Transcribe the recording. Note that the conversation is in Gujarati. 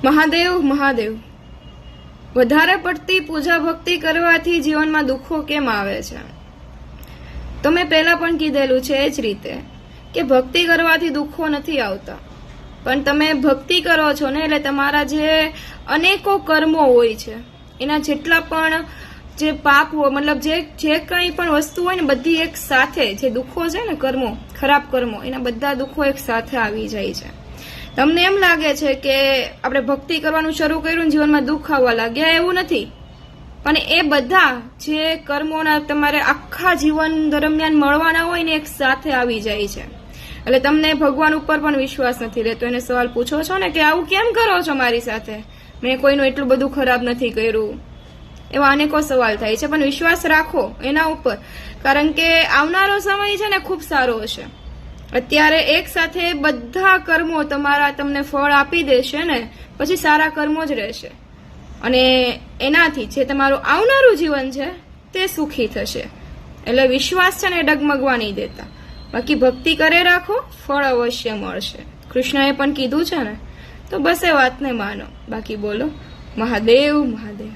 મહાદેવ મહાદેવ વધારે પડતી પૂજા ભક્તિ કરવાથી જીવનમાં દુઃખો કેમ આવે છે? તો મેં પહેલા પણ કીધેલું છે એ જ રીતે કે ભક્તિ કરવાથી દુઃખો નથી આવતા, પણ તમે ભક્તિ કરો છો ને એટલે તમારા જે અનેકો કર્મો હોય છે એના જેટલા પણ જે પાપ હોય, મતલબ જે કંઈ પણ વસ્તુ હોય ને બધી એક સાથે, જે દુઃખો છે ને કર્મો, ખરાબ કર્મો, એના બધા દુઃખો એક સાથે આવી જાય છે. તમને એમ લાગે છે કે આપણે ભક્તિ કરવાનું શરૂ કર્યું ને જીવનમાં દુઃખ આવવા લાગ્યા, એવું નથી. પણ એ બધા જે કર્મોના તમારે આખા જીવન દરમિયાન મળવાના હોય ને એક સાથે આવી જાય છે. એટલે તમને ભગવાન ઉપર પણ વિશ્વાસ નથી રહેતો. એને સવાલ પૂછો છો ને કે આવું કેમ કરો છો મારી સાથે, મેં કોઈનું એટલું બધું ખરાબ નથી કર્યું, એવા અનેકો સવાલ થાય છે. પણ વિશ્વાસ રાખો એના ઉપર, કારણ કે આવનારો સમય છે ને ખૂબ સારો હશે. અત્યારે એક સાથે બધા કર્મો તમારા તમને ફળ આપી દેશે ને પછી સારા કર્મો જ રહેશે, અને એનાથી જે તમારું આવનારું જીવન છે તે સુખી થશે. એટલે વિશ્વાસ છે ને ડગમગવા નહીં દેતા. બાકી ભક્તિ કરે રાખો, ફળ અવશ્ય મળશે. કૃષ્ણએ પણ કીધું છે ને, તો બસ એ વાતને માનો. બાકી બોલો મહાદેવ મહાદેવ.